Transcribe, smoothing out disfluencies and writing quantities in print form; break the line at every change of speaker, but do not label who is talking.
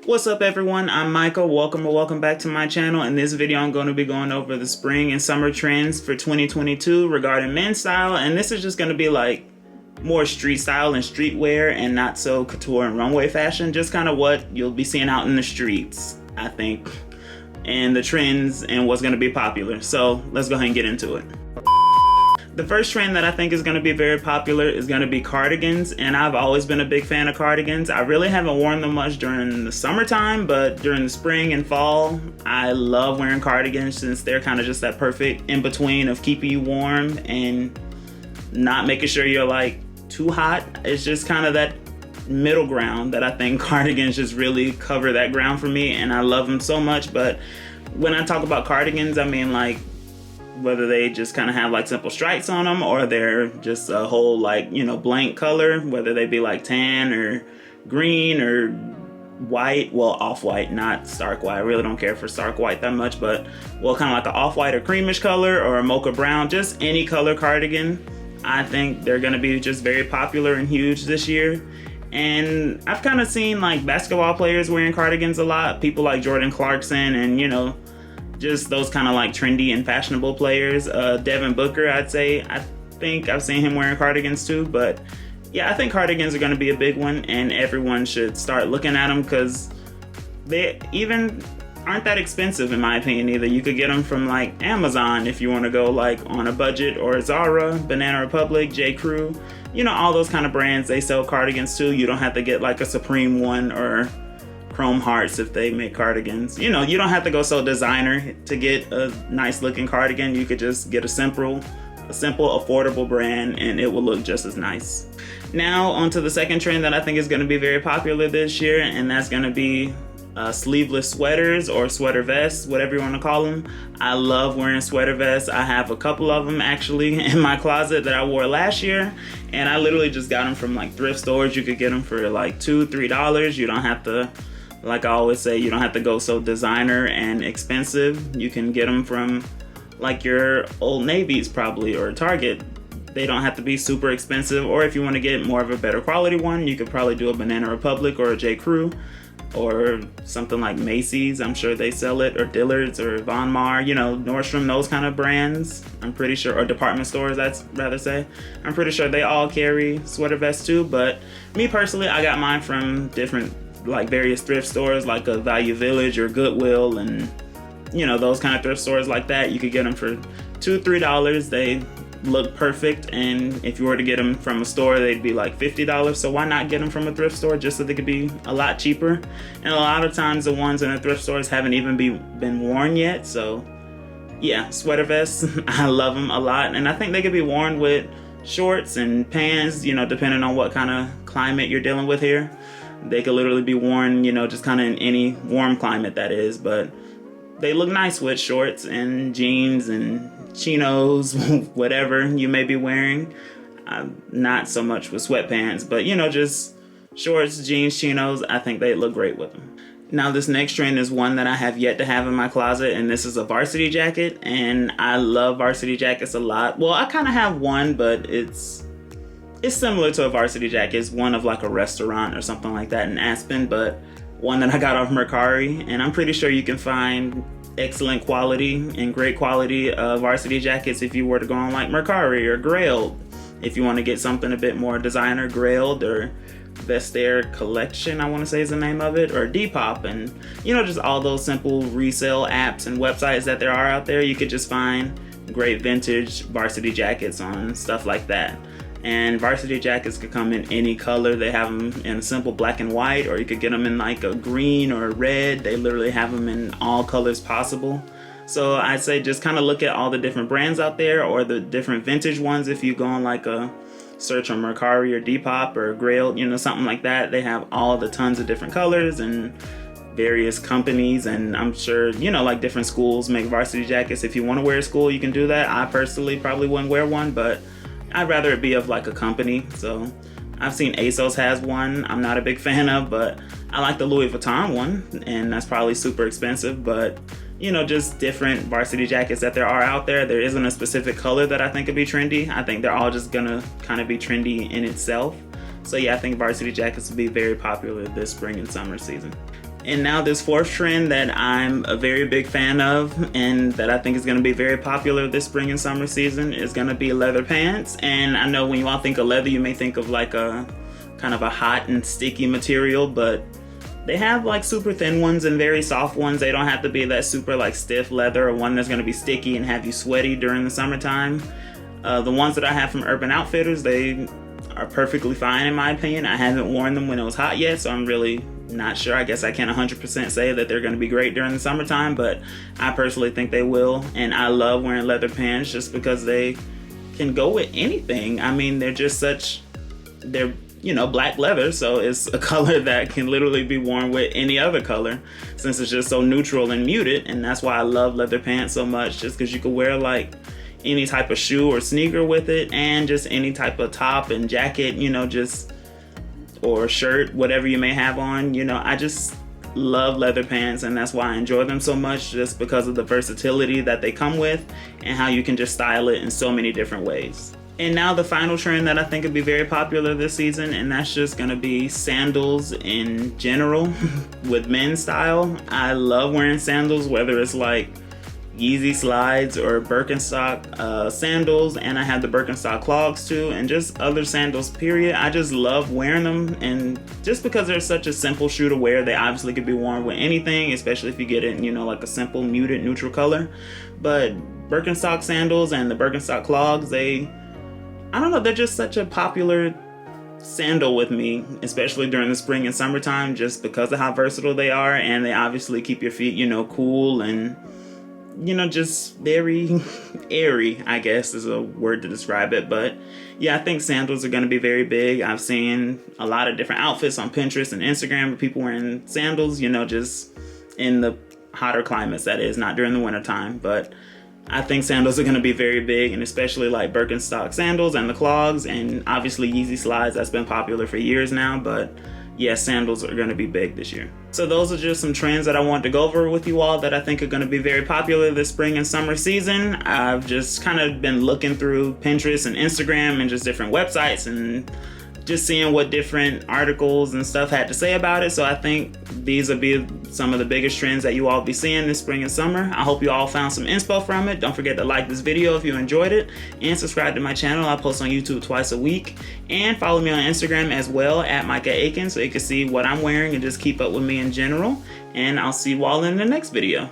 What's up everyone, I'm Micah. Welcome back to my channel. In this video I'm going to be going over the spring and summer trends for 2022 regarding men's style, and this is just going to be like more street style and streetwear and not so couture and runway fashion, just kind of what you'll be seeing out in the streets, I think, and the trends and what's going to be popular. So let's go ahead and get into it. The first trend that I think is going to be very popular is going to be cardigans, and I've always been a big fan of cardigans. I really haven't worn them much during the summertime, but during the spring and fall, I love wearing cardigans since they're kind of just that perfect in-between of keeping you warm and not making sure you're like too hot. It's just kind of that middle ground that I think cardigans just really cover that ground for me, and I love them so much. But when I talk about cardigans, I mean like whether they just kind of have like simple stripes on them or they're just a whole like, you know, blank color, whether they be like tan or green or white, well, off-white, not stark white. I really don't care for stark white that much, but well, kind of like an off-white or creamish color or a mocha brown, just any color cardigan. I think they're going to be just very popular and huge this year. And I've kind of seen like basketball players wearing cardigans a lot, people like Jordan Clarkson and, you know, just those kind of like trendy and fashionable players. Devin Booker, I'd say, I think I've seen him wearing cardigans too. But yeah, I think cardigans are going to be a big one, and everyone should start looking at them because they even aren't that expensive in my opinion either. You could get them from like Amazon if you want to go like on a budget, or Zara, Banana Republic, J. Crew, you know, all those kind of brands, they sell cardigans too. You don't have to get like a Supreme one or Chrome Hearts if they make cardigans. You know, you don't have to go so designer to get a nice looking cardigan. You could just get a simple affordable brand and it will look just as nice. Now onto the second trend that I think is going to be very popular this year, and that's going to be sleeveless sweaters or sweater vests, whatever you want to call them. I love wearing sweater vests. I have a couple of them actually in my closet that I wore last year, and I literally just got them from like thrift stores. You could get them for like $2-3. You don't have to, like I always say, you don't have to go so designer and expensive. You can get them from like your Old Navy's probably or Target. They don't have to be super expensive. Or if you want to get more of a better quality one, you could probably do a Banana Republic or a J. Crew or something like Macy's. I'm sure they sell it, or Dillard's or Von Maur, you know, Nordstrom, those kind of brands. I'm pretty sure, or department stores, that's rather say. I'm pretty sure they all carry sweater vests too. But me personally, I got mine from different like various thrift stores like a Value Village or Goodwill, and you know, those kind of thrift stores like that. You could get them for $2-3. They look perfect, and if you were to get them from a store, they'd be like $50. So why not get them from a thrift store just so they could be a lot cheaper? And a lot of times the ones in the thrift stores haven't even been worn yet. So yeah, sweater vests, I love them a lot, and I think they could be worn with shorts and pants, you know, depending on what kind of climate you're dealing with here. They could literally be worn, you know, just kind of in any warm climate that is, but they look nice with shorts and jeans and chinos, whatever you may be wearing. Not so much with sweatpants, but you know, just shorts, jeans, chinos, I think they look great with them. Now this next trend is one that I have yet to have in my closet, and this is a varsity jacket, and I love varsity jackets a lot. Well, I kind of have one, but it's similar to a varsity jacket. It's one of like a restaurant or something like that in Aspen, but one that I got off Mercari, and I'm pretty sure you can find excellent quality and great quality varsity jackets if you were to go on like Mercari or Grailed. If you want to get something a bit more designer, Grailed or Vestiaire Collection, I want to say is the name of it, or Depop, and you know, just all those simple resale apps and websites that there are out there. You could just find great vintage varsity jackets on stuff like that. And varsity jackets could come in any color. They have them in a simple black and white, or you could get them in like a green or a red. They literally have them in all colors possible. So I'd say just kind of look at all the different brands out there, or the different vintage ones. If you go on like a search on Mercari or Depop or Grailed, you know, something like that, they have all the tons of different colors and various companies. And I'm sure, you know, like different schools make varsity jackets. If you want to wear a school, you can do that. I personally probably wouldn't wear one, but I'd rather it be of like a company. So I've seen ASOS has one I'm not a big fan of, but I like the Louis Vuitton one, and that's probably super expensive. But you know, just different varsity jackets that there are out there. There isn't a specific color that I think would be trendy. I think they're all just gonna kind of be trendy in itself. So yeah, I think varsity jackets will be very popular this spring and summer season. And now this fourth trend that I'm a very big fan of and that I think is going to be very popular this spring and summer season is going to be leather pants. And I know when you all think of leather, you may think of like a kind of a hot and sticky material, but they have like super thin ones and very soft ones. They don't have to be that super like stiff leather or one that's going to be sticky and have you sweaty during the summertime. The ones that I have from Urban Outfitters, they are perfectly fine in my opinion. I haven't worn them when it was hot yet, so I'm really not sure. I guess I can't 100% say that they're going to be great during the summertime, but I personally think they will. And I love wearing leather pants just because they can go with anything. I mean, they're just they're black leather, so it's a color that can literally be worn with any other color since it's just so neutral and muted. And that's why I love leather pants so much, just because you could wear like any type of shoe or sneaker with it, and just any type of top and jacket, or shirt, whatever you may have on. I just love leather pants, and that's why I enjoy them so much, just because of the versatility that they come with and how you can just style it in so many different ways. And now the final trend that I think would be very popular this season, and that's just gonna be sandals in general with men's style. I love wearing sandals, whether it's like Yeezy slides or Birkenstock sandals, and I have the Birkenstock clogs too, and just other sandals period. I just love wearing them, and just because they're such a simple shoe to wear, they obviously could be worn with anything, especially if you get it in like a simple muted neutral color. But Birkenstock sandals and the Birkenstock clogs, I don't know, they're just such a popular sandal with me, especially during the spring and summertime, just because of how versatile they are, and they obviously keep your feet cool and just very airy, I guess is a word to describe it. But yeah, I think sandals are going to be very big. I've seen a lot of different outfits on Pinterest and Instagram of people wearing sandals, just in the hotter climates, that is, not during the winter time. But I think sandals are going to be very big, and especially like Birkenstock sandals and the clogs, and obviously Yeezy slides. That's been popular for years now, but yeah, sandals are going to be big this year. So those are just some trends that I wanted to go over with you all that I think are going to be very popular this spring and summer season. I've just kind of been looking through Pinterest and Instagram and just different websites and just seeing what different articles and stuff had to say about it. So I think these will be some of the biggest trends that you all be seeing this spring and summer. I hope you all found some inspo from it. Don't forget to like this video if you enjoyed it, and subscribe to my channel. I post on YouTube twice a week, and follow me on Instagram as well at Micah Akins, so you can see what I'm wearing and just keep up with me in general. And I'll see you all in the next video.